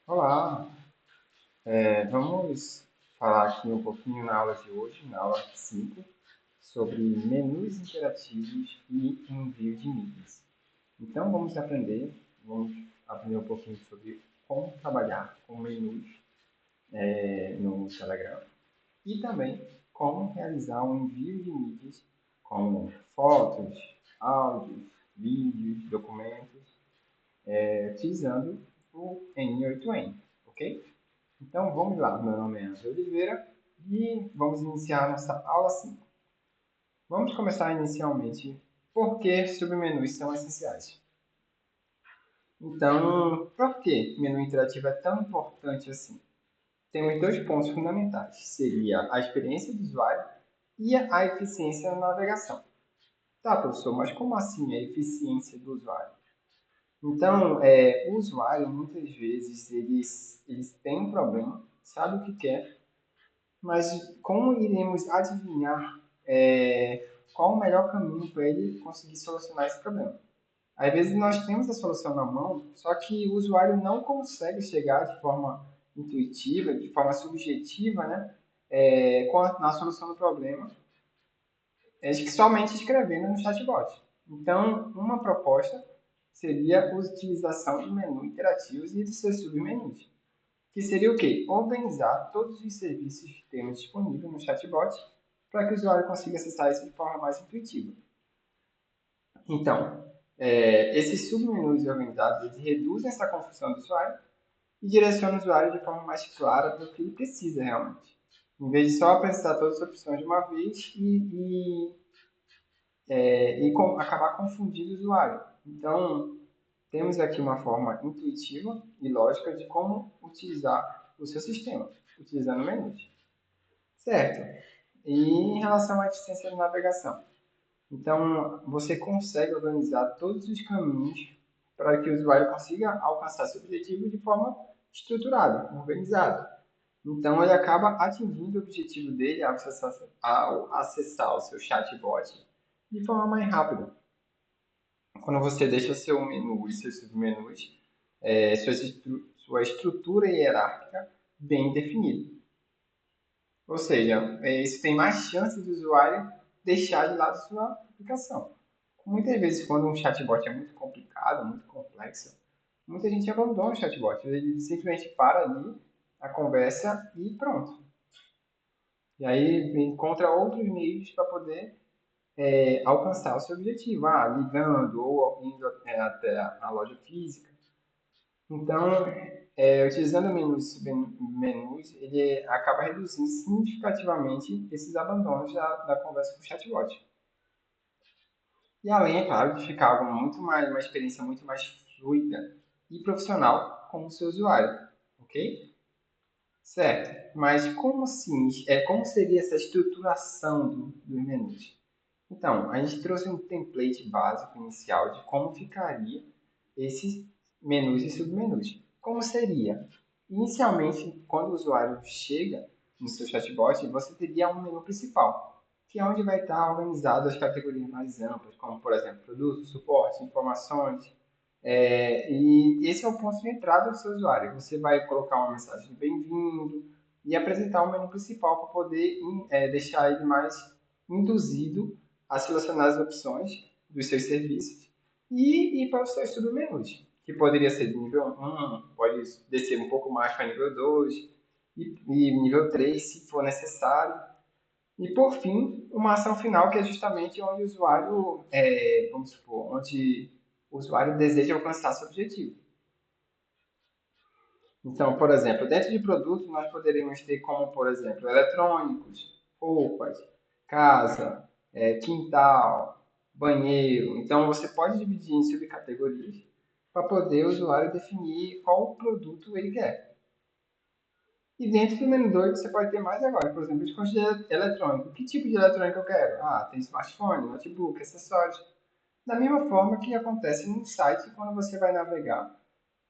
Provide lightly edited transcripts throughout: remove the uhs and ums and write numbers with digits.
Olá, vamos falar aqui um pouquinho na aula de hoje, na aula 5, sobre menus interativos e envio de mídias. Então vamos aprender um pouquinho sobre como trabalhar com menus no Telegram e também como realizar um envio de mídias como fotos, áudios, vídeos, documentos, utilizando o N8N, ok? Então vamos lá, meu nome é André Oliveira e vamos iniciar nossa aula 5. Vamos começar inicialmente por que submenus são essenciais. Então, por que menu interativo é tão importante assim? Temos dois pontos fundamentais, seria a experiência do usuário e a eficiência na navegação. Tá, professor, mas como assim a eficiência do usuário? Então, o usuário, muitas vezes, eles têm um problema, sabe o que quer, mas como iremos adivinhar qual o melhor caminho para ele conseguir solucionar esse problema? Às vezes nós temos a solução na mão, só que o usuário não consegue chegar de forma intuitiva, de forma subjetiva, né, na solução do problema, somente escrevendo no chatbot. Então, uma proposta seria a utilização de menus interativos e de seus submenus, que seria o quê? Organizar todos os serviços que temos disponíveis no chatbot para que o usuário consiga acessar isso de forma mais intuitiva. Então, esses submenus organizados eles reduzem essa confusão do usuário e direcionam o usuário de forma mais clara para o que ele precisa realmente. Em vez de só apresentar todas as opções de uma vez acabar confundindo o usuário. Então, temos aqui uma forma intuitiva e lógica de como utilizar o seu sistema, utilizando menus. Certo. E em relação à eficiência de navegação? Então, você consegue organizar todos os caminhos para que o usuário consiga alcançar seu objetivo de forma estruturada, organizada. Então, ele acaba atingindo o objetivo dele ao acessar o seu chatbot de forma mais rápida. Quando você deixa seu menu e seus submenus, sua estrutura hierárquica bem definida. Ou seja, isso tem mais chance do usuário deixar de lado sua aplicação. Muitas vezes, quando um chatbot é muito complicado, muito complexo, muita gente abandona o chatbot. Ele simplesmente para ali a conversa e pronto. E aí encontra outros meios para poder alcançar o seu objetivo. Ligando ou indo até a loja física. Então, utilizando menus, ele acaba reduzindo significativamente esses abandonos da conversa com o chatbot. E além, é claro, de ficar uma experiência muito mais fluida e profissional com o seu usuário, ok? Certo. Mas como assim? Como seria essa estruturação dos menus? Então, a gente trouxe um template básico inicial de como ficaria esses menus e submenus. Como seria? Inicialmente, quando o usuário chega no seu chatbot, você teria um menu principal, que é onde vai estar organizado as categorias mais amplas, como, por exemplo, produtos, suporte, informações. E esse é o ponto de entrada do seu usuário. Você vai colocar uma mensagem de bem-vindo e apresentar o menu principal para poder deixar ele mais induzido a selecionar as opções dos seus serviços e ir para os seus submenus, que poderia ser de nível 1, pode descer um pouco mais para nível 2 e nível 3, se for necessário. E por fim, uma ação final que é justamente onde o usuário, vamos supor, onde o usuário deseja alcançar seu objetivo. Então, por exemplo, dentro de produtos nós poderíamos ter como, por exemplo, eletrônicos, roupas, casa, quintal, banheiro. Então, você pode dividir em subcategorias para poder o usuário definir qual produto ele quer. E dentro do menu 2 você pode ter mais agora, por exemplo, escolha de eletrônico. Que tipo de eletrônico eu quero? Tem smartphone, notebook, acessórios. Da mesma forma que acontece no site quando você vai navegar.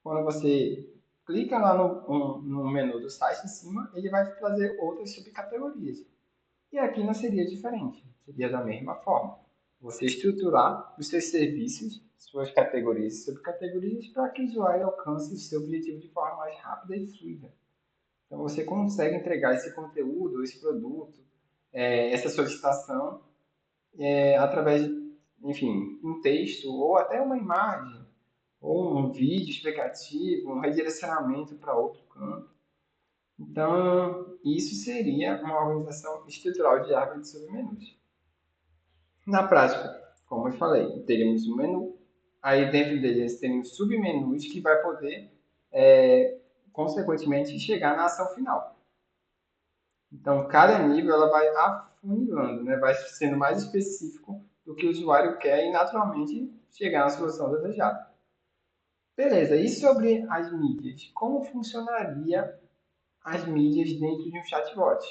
Quando você clica lá no menu do site em cima, ele vai te trazer outras subcategorias. E aqui não seria diferente, seria da mesma forma. você estruturar os seus serviços, suas categorias e subcategorias para que o usuário alcance o seu objetivo de forma mais rápida e fluida. Então, você consegue entregar esse conteúdo, esse produto, essa solicitação, através de, enfim, um texto ou até uma imagem, ou um vídeo explicativo, um redirecionamento para outro canto. Então, isso seria uma organização estrutural de árvore de submenus. Na prática, como eu falei, teríamos um menu, aí dentro deles teríamos submenus que vai poder, consequentemente, chegar na ação final. Então, cada nível ela vai afunilando, né? Vai sendo mais específico do que o usuário quer e, naturalmente, chegar na solução desejada. Beleza, e sobre as mídias? Como funcionaria as mídias dentro de um chatbot?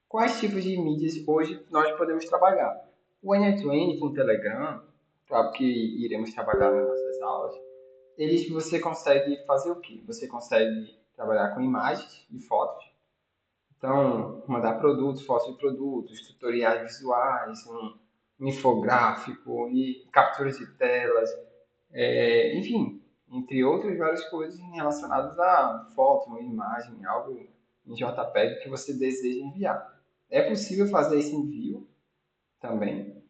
Quais tipos de mídias hoje nós podemos trabalhar? O N2N com o Telegram, claro que iremos trabalhar nas nossas aulas, eles você consegue fazer o quê? Você consegue trabalhar com imagens e fotos. Então, mandar produtos, fotos de produtos, tutoriais visuais, um infográfico e capturas de telas, enfim, entre outras várias coisas relacionadas a foto, uma imagem, algo em JPEG que você deseja enviar. É possível fazer esse envio também.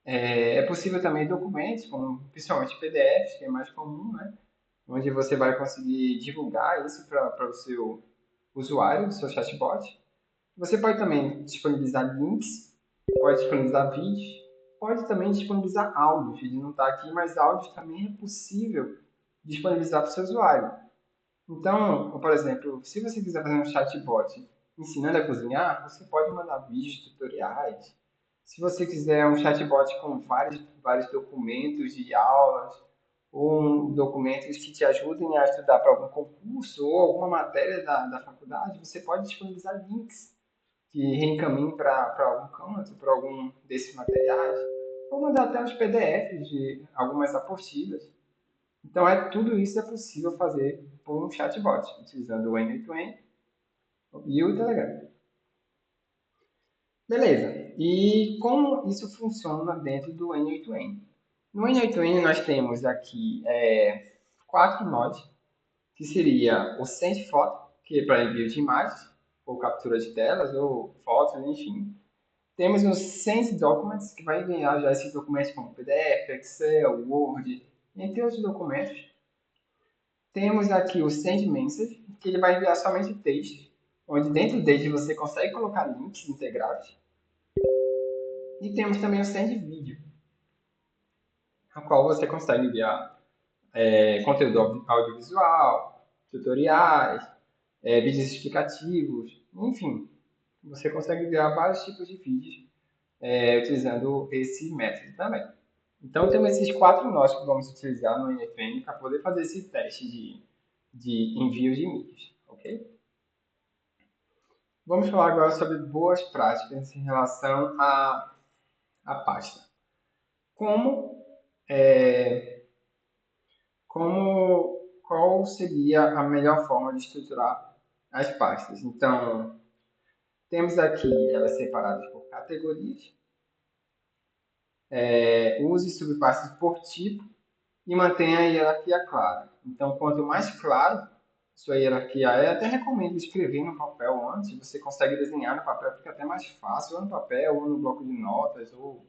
É possível também documentos, como principalmente PDFs, que é mais comum, né? Onde você vai conseguir divulgar isso para o seu usuário, do seu chatbot. Você pode também disponibilizar links, pode disponibilizar vídeos, pode também disponibilizar áudios. Ele não está aqui, mas áudios também é possível disponibilizar para o seu usuário. Então, por exemplo, se você quiser fazer um chatbot ensinando a cozinhar, você pode mandar vídeos tutoriais. Se você quiser um chatbot com vários documentos de aulas, ou documentos que te ajudem a estudar para algum concurso ou alguma matéria da faculdade, você pode disponibilizar links que reencaminhe para algum canto, para algum desses materiais, ou mandar até os PDFs de algumas apostilas. Então, tudo isso é possível fazer por um chatbot, utilizando o N8N e o Telegram. Beleza. E como isso funciona dentro do N8N? No N8N nós temos aqui 4 nós, que seria o Send Foto, que é para envio de imagens, ou captura de telas, ou fotos, enfim. Temos o Send Documents, que vai enviar já esses documentos como PDF, Excel, Word, entre outros documentos. Temos aqui o Send Message, que ele vai enviar somente texto, onde dentro dele você consegue colocar links integrados. E temos também o Send Video, a qual você consegue enviar conteúdo audiovisual, tutoriais, vídeos explicativos, enfim. Você consegue enviar vários tipos de vídeos utilizando esse método também. Então, temos esses 4 nós que vamos utilizar no NFN para poder fazer esse teste de envio de mídias, ok? Vamos falar agora sobre boas práticas em relação à pasta. Como, qual seria a melhor forma de estruturar as pastas? Então, temos aqui elas separadas por categorias, use subpastas por tipo e mantenha a hierarquia clara. Então, quanto mais claro sua hierarquia é, até recomendo escrever no papel antes, você consegue desenhar no papel, fica até mais fácil, ou no papel, ou no bloco de notas, ou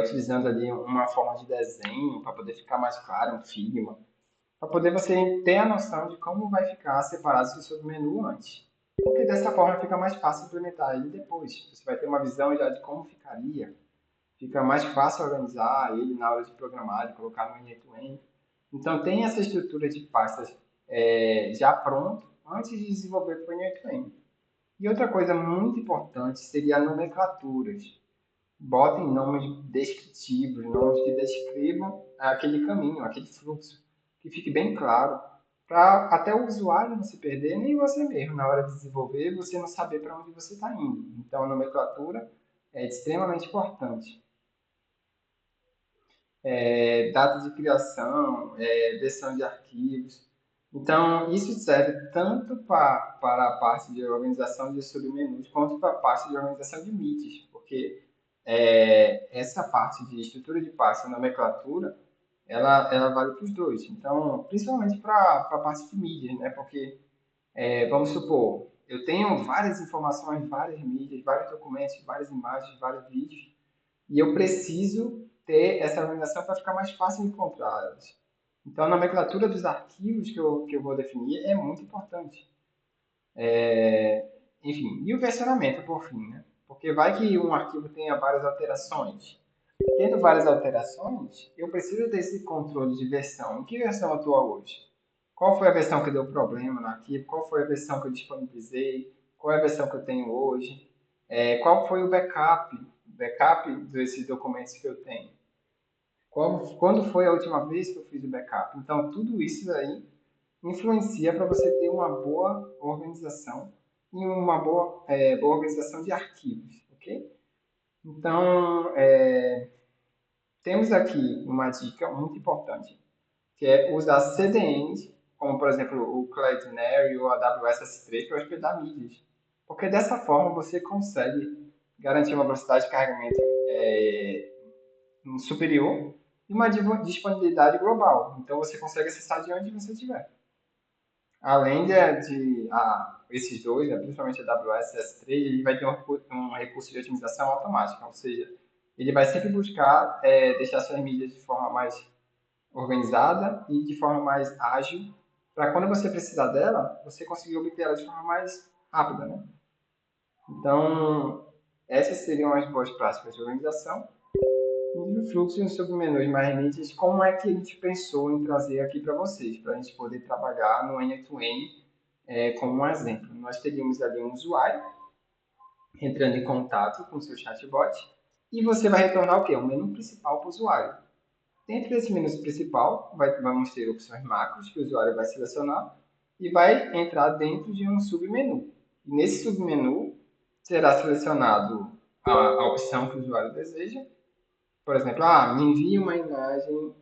utilizando ali uma forma de desenho para poder ficar mais claro, um Figma, para poder você ter a noção de como vai ficar separado o seu menu antes. Porque dessa forma fica mais fácil implementar ele depois. Você vai ter uma visão já de como ficaria, fica mais fácil organizar ele na hora de programar, de colocar no end-to-end. Então, tem essa estrutura de pastas já pronto antes de desenvolver para o end-to-end. E outra coisa muito importante seria nomenclaturas. Botem nomes descritivos, nomes que descrevam aquele caminho, aquele fluxo, que fique bem claro, para até o usuário não se perder, nem você mesmo, na hora de desenvolver, você não saber para onde você está indo. Então, a nomenclatura é extremamente importante. Data de criação, versão de arquivos. Então, isso serve tanto para a parte de organização de submenus, quanto para a parte de organização de mídias, porque essa parte de estrutura de pasta, nomenclatura, ela vale para os dois. Então, principalmente para a parte de mídia, né? Porque, vamos supor, eu tenho várias informações, várias mídias, vários documentos, várias imagens, vários vídeos, e eu preciso ter essa organização para ficar mais fácil de encontrá-las. Então, a nomenclatura dos arquivos que eu vou definir é muito importante. Enfim, e o versionamento, por fim, né? Porque vai que um arquivo tenha várias alterações. Tendo várias alterações, eu preciso ter esse controle de versão. Em que versão eu estou hoje? Qual foi a versão que deu problema no arquivo? Qual foi a versão que eu disponibilizei? Qual é a versão que eu tenho hoje? Qual foi o backup desses documentos que eu tenho? Quando foi a última vez que eu fiz o backup? Então, tudo isso aí influencia para você ter uma boa organização e uma boa organização de arquivos, ok? Então, temos aqui uma dica muito importante, que é usar CDNs, como por exemplo o Cloudinary ou a AWS S3 para hospedar mídias. Porque dessa forma você consegue garantir uma velocidade de carregamento superior e uma disponibilidade global. Então você consegue acessar de onde você estiver. Além esses dois, né, principalmente a AWS e S3, ele vai ter um recurso de otimização automática, ou seja, ele vai sempre buscar deixar suas mídias de forma mais organizada e de forma mais ágil, para quando você precisar dela, você conseguir obter ela de forma mais rápida, né? Então, essas seriam as boas práticas de organização. E o fluxo e os submenus mais nítidos, como é que a gente pensou em trazer aqui para vocês, para a gente poder trabalhar no end-to-end como um exemplo. Nós teríamos ali um usuário entrando em contato com o seu chatbot e você vai retornar o quê? Um menu principal para o usuário. Dentro desse menu principal, vamos ter opções macros que o usuário vai selecionar e vai entrar dentro de um submenu. E nesse submenu será selecionado a opção que o usuário deseja. Por exemplo, me envie uma imagem,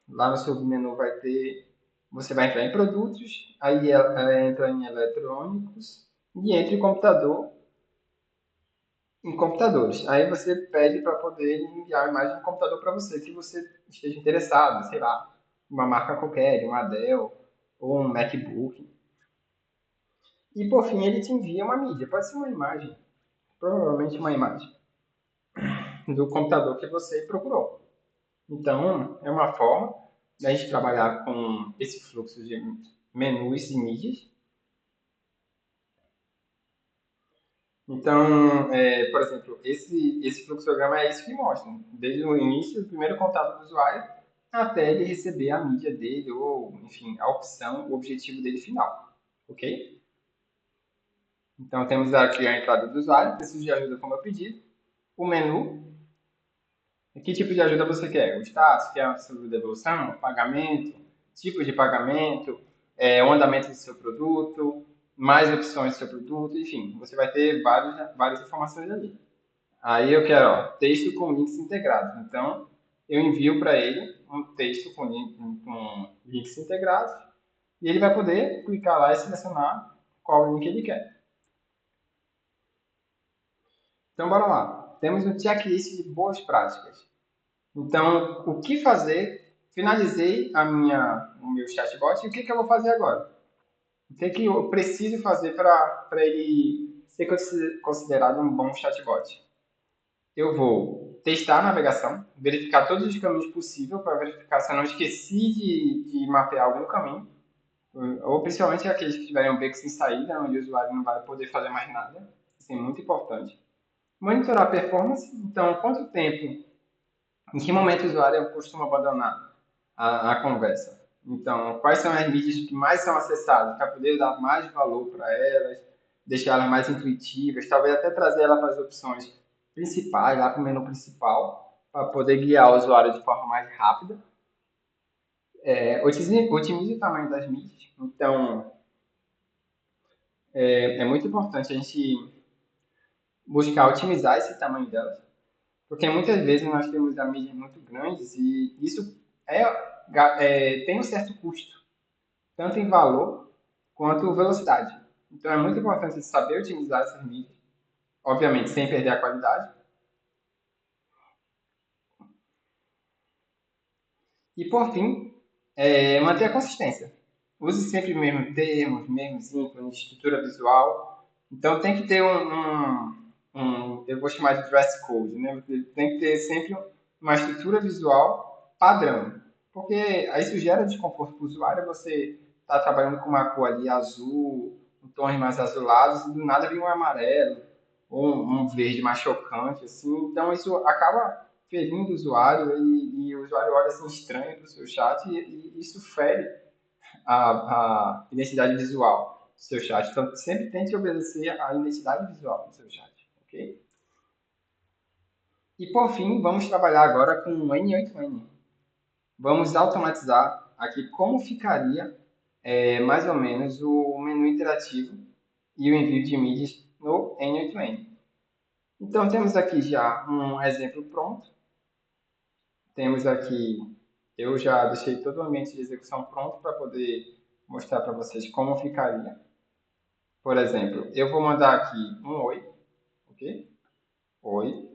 lá no submenu vai ter, você vai entrar em produtos, aí ela entra em eletrônicos e entra em computadores. Aí você pede para poder enviar a imagem de computador para você, que você esteja interessado, sei lá, uma marca qualquer, uma Dell ou um MacBook. E por fim ele te envia uma mídia, pode ser uma imagem, provavelmente uma imagem do computador que você procurou. Então é uma forma da gente trabalhar com esse fluxo de menus e mídias. Então, por exemplo, esse fluxograma é isso que mostra, desde o início, o primeiro contato do usuário, até ele receber a mídia dele, ou, enfim, a opção, o objetivo dele final, ok? Então, temos aqui a entrada do usuário, preciso de ajuda como eu pedi, o menu, que tipo de ajuda você quer? O status, quer a sua devolução, o pagamento, tipo de pagamento, o andamento do seu produto, mais opções do seu produto, enfim, você vai ter várias informações ali. Aí eu quero texto com links integrados. Então, eu envio para ele um texto com links integrados e ele vai poder clicar lá e selecionar qual link ele quer. Então, bora lá. Temos um checklist de boas práticas. Então, o que fazer? Finalizei o meu chatbot e o que eu vou fazer agora? O que eu preciso fazer para ele ser considerado um bom chatbot? Eu vou testar a navegação, verificar todos os caminhos possíveis para verificar se eu não esqueci de mapear algum caminho, ou principalmente aqueles que tiverem um beco sem saída, onde o usuário não vai poder fazer mais nada. Isso é muito importante. Monitorar a performance, então quanto tempo, em que momento o usuário costuma abandonar a conversa. Então, quais são as mídias que mais são acessadas, para poder dar mais valor para elas, deixar elas mais intuitivas, talvez até trazer ela para as opções principais, lá para o menu principal, para poder guiar o usuário de forma mais rápida. Otimize o tamanho das mídias. Então, é muito importante a gente buscar otimizar esse tamanho delas, porque muitas vezes nós temos a mídias muito grandes e isso tem um certo custo, tanto em valor quanto velocidade. Então é muito importante saber otimizar essas mídias, obviamente sem perder a qualidade, E por fim, manter a consistência. Use sempre os mesmos termos, mesmos ícones, estrutura visual. Então tem que ter eu vou chamar de dress code, né? Tem que ter sempre uma estrutura visual padrão. Porque aí isso gera desconforto para o usuário, você está trabalhando com uma cor ali azul, um tons mais azulados, e do nada vem um amarelo, ou um verde mais chocante, assim. Então isso acaba ferindo o usuário e o usuário olha assim estranho para o seu chat e isso fere a identidade visual do seu chat. Então, sempre tente obedecer a identidade visual do seu chat, ok? E por fim, vamos trabalhar agora com o N8N. Vamos automatizar aqui como ficaria mais ou menos o menu interativo e o envio de mídias no N8N. Então, temos aqui já um exemplo pronto. Temos aqui, eu já deixei todo o ambiente de execução pronto para poder mostrar para vocês como ficaria. Por exemplo, eu vou mandar aqui um oi, ok? Oi.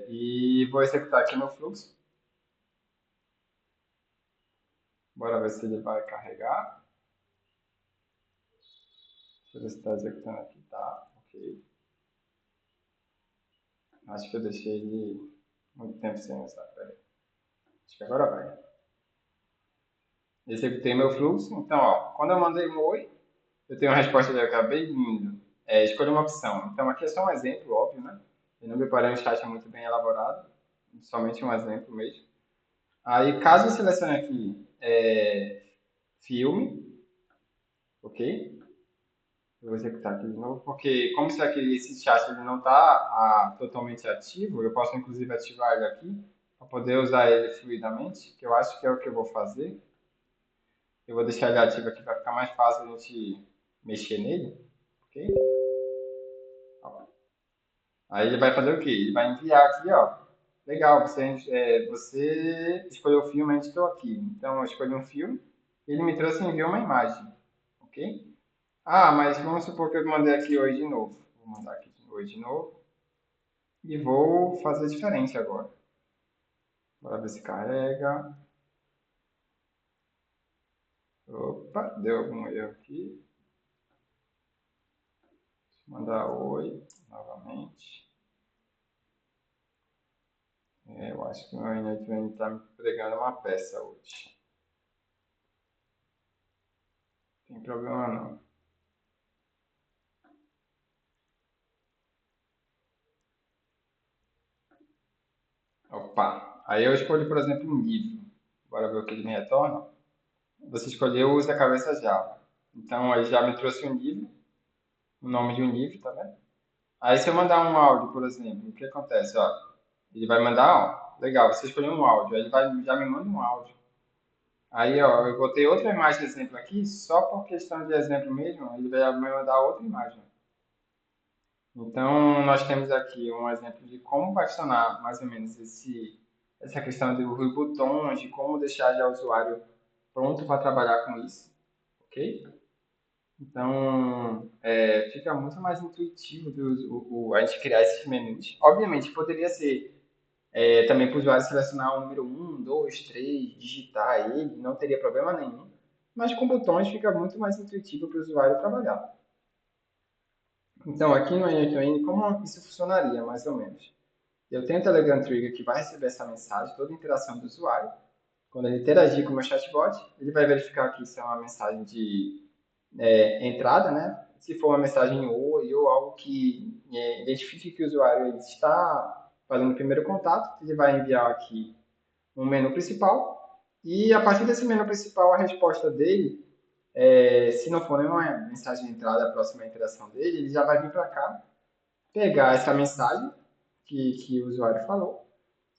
E vou executar aqui meu fluxo. Bora ver se ele vai carregar. Deixa eu ver se está executando aqui. Tá, ok. Acho que eu deixei ele muito tempo sem usar. Pera aí. Acho que agora vai. Executei meu fluxo. Então, ó, quando eu mandei um oi, eu tenho uma resposta de cá bem lindo. Escolha uma opção. Então, aqui é só um exemplo, óbvio, né? Eu não preparei um chat muito bem elaborado. Somente um exemplo mesmo. Aí, caso eu selecione aqui filme, ok? Eu vou executar aqui de novo, porque como esse chat ele não está totalmente ativo, eu posso inclusive ativar ele aqui, para poder usar ele fluidamente, que eu acho que é o que eu vou fazer. Eu vou deixar ele ativo aqui para ficar mais fácil a gente mexer nele, ok? Aí ele vai fazer o quê? Ele vai enviar aqui, ó. Legal, você escolheu o filme, onde estou aqui. Então eu escolhi um filme, ele me trouxe e enviou uma imagem, ok? Ah, mas vamos supor que eu mandei aqui hoje de novo. Vou mandar aqui hoje de novo e vou fazer diferente agora. Bora ver se carrega. Opa, deu algum erro aqui. Deixa eu mandar oi novamente. Eu acho que o meu Inetune está me pregando uma peça hoje. Não tem problema não. Opa, aí eu escolhi, por exemplo, um livro. Bora ver o que ele me retorna. Você escolheu Usa a Cabeça Java. Então aí já me trouxe um livro, o nome de um livro, tá vendo? Aí se eu mandar um áudio, por exemplo, o que acontece? Ó, ele vai mandar, ó, legal, você escolheu um áudio, aí ele já me manda um áudio. Aí, ó, eu botei outra imagem de exemplo aqui, só por questão de exemplo mesmo, ele vai me mandar outra imagem. Então, nós temos aqui um exemplo de como vai funcionar mais ou menos essa questão dos botões, de como deixar já o usuário pronto para trabalhar com isso, ok? Então, fica muito mais intuitivo a gente criar esses menus. Obviamente, poderia ser também para o usuário selecionar o número um, 2, 3, digitar ele, não teria problema nenhum. Mas com botões fica muito mais intuitivo para o usuário trabalhar. Então, aqui no N8N, como isso funcionaria, mais ou menos? Eu tenho o Telegram Trigger que vai receber essa mensagem, toda a interação do usuário. Quando ele interagir com o meu chatbot, ele vai verificar aqui se é uma mensagem de entrada, né? Se for uma mensagem oi ou algo que identifique que o usuário ele está fazendo o primeiro contato, ele vai enviar aqui um menu principal e a partir desse menu principal a resposta dele, se não for nenhuma mensagem de entrada, a próxima interação dele, ele já vai vir para cá, pegar essa mensagem que o usuário falou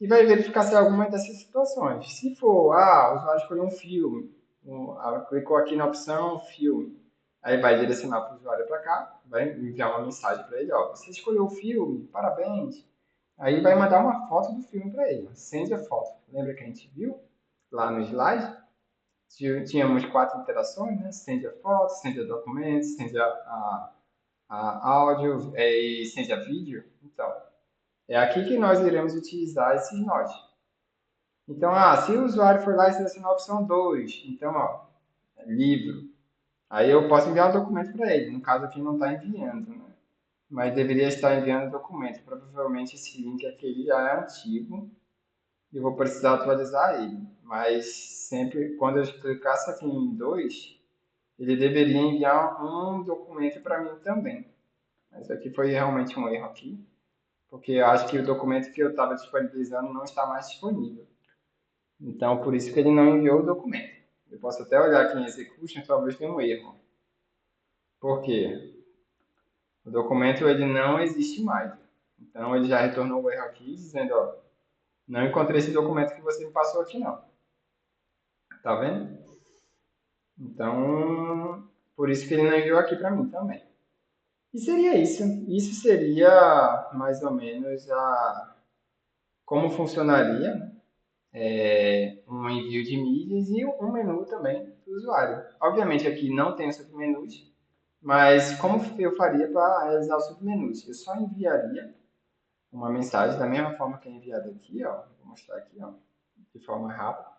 e vai verificar se é alguma dessas situações. Se for, o usuário escolheu um filme, clicou aqui na opção filme, aí vai direcionar para o usuário para cá, vai enviar uma mensagem para ele, ó, você escolheu o filme, parabéns. Aí vai mandar uma foto do filme para ele, sende a foto. Lembra que a gente viu lá no slide? Tínhamos quatro interações, né? Sende a foto, sende a documento, sende a áudio e sende a vídeo. Então, é aqui que nós iremos utilizar esses nós. Então, se o usuário for lá e selecionar a opção 2, então, ó, livro. Aí eu posso enviar um documento para ele. No caso aqui não está enviando, né? Mas deveria estar enviando o documento. Provavelmente esse link aqui ele já é antigo e eu vou precisar atualizar ele. Mas sempre quando eu clicasse aqui em 2, ele deveria enviar um documento para mim também. Mas aqui foi realmente um erro aqui, porque eu acho que o documento que eu estava disponibilizando não está mais disponível. Então, por isso que ele não enviou o documento. Eu posso até olhar aqui em execution, talvez tenha um erro. Por quê? O documento ele não existe mais. Então, ele já retornou o erro aqui, dizendo, ó, não encontrei esse documento que você me passou aqui, não. Tá vendo? Então, por isso que ele não enviou aqui para mim também. E seria isso. Isso seria mais ou menos como funcionaria, né? Um envio de mídias e um menu também do usuário. Obviamente aqui não tem submenus, mas como eu faria para realizar os submenus? Eu só enviaria uma mensagem da mesma forma que é enviada aqui, ó. Vou mostrar aqui, ó, de forma rápida.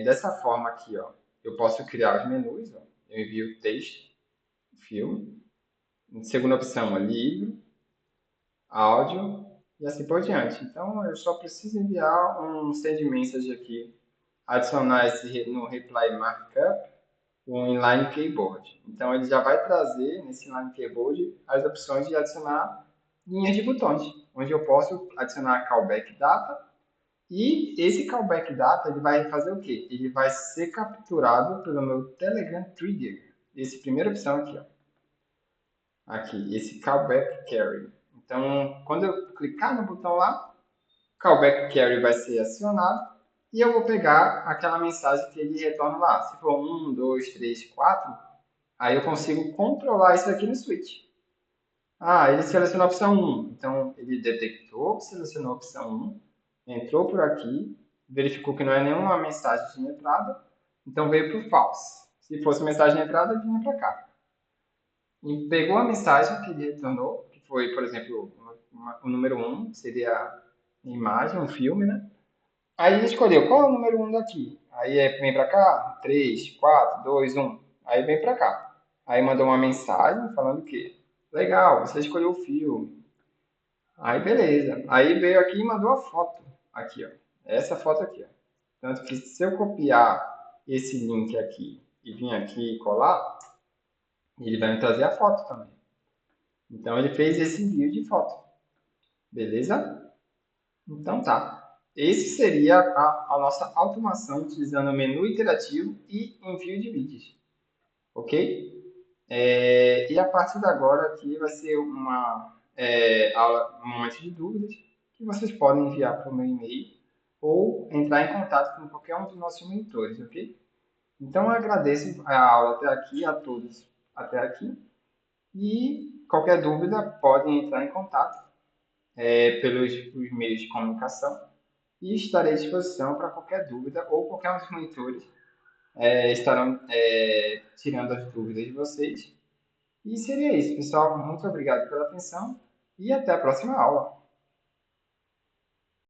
Dessa forma aqui, ó, eu posso criar os menus, ó. Eu envio texto, filme. Segunda opção, livro, áudio e assim por diante. Então eu só preciso enviar um send message aqui, adicionar esse no reply markup, um inline keyboard. Então ele já vai trazer nesse inline keyboard as opções de adicionar linhas de botões, onde eu posso adicionar callback data. E esse callback data ele vai fazer o quê? Ele vai ser capturado pelo meu Telegram Trigger. Essa primeira opção aqui, ó. Aqui, esse callback carry. Então, quando eu clicar no botão lá, callback carry vai ser acionado e eu vou pegar aquela mensagem que ele retorna lá. Se for 1, 2, 3, 4, aí eu consigo controlar isso aqui no switch. Ele selecionou a opção 1. Então, ele detectou que selecionou a opção 1, entrou por aqui, verificou que não é nenhuma mensagem de entrada, então veio para o false. Se fosse mensagem de entrada, vinha para cá. E pegou a mensagem que ele retornou, que foi, por exemplo, o número 1, seria a imagem, um filme, né? Aí ele escolheu qual é o número 1 daqui. Aí vem para cá, 3, 4, 2, 1. Aí vem para cá. Aí mandou uma mensagem falando que legal, você escolheu o filme. Aí beleza. Aí veio aqui e mandou a foto. Aqui, ó. Essa foto aqui, ó. Tanto que se eu copiar esse link aqui e vir aqui e colar, ele vai me trazer a foto também. Então ele fez esse envio de foto. Beleza? Então tá. Esse seria a nossa automação utilizando o menu interativo e envio de vídeos. Ok? E a partir de agora aqui vai ser uma aula, um monte de dúvidas que vocês podem enviar para o meu e-mail ou entrar em contato com qualquer um dos nossos monitores, ok? Então eu agradeço a aula até aqui, a todos até aqui, e qualquer dúvida podem entrar em contato pelos os meios de comunicação e estarei à disposição para qualquer dúvida ou qualquer um dos monitores estarão tirando as dúvidas de vocês. E seria isso, pessoal. Muito obrigado pela atenção e até a próxima aula.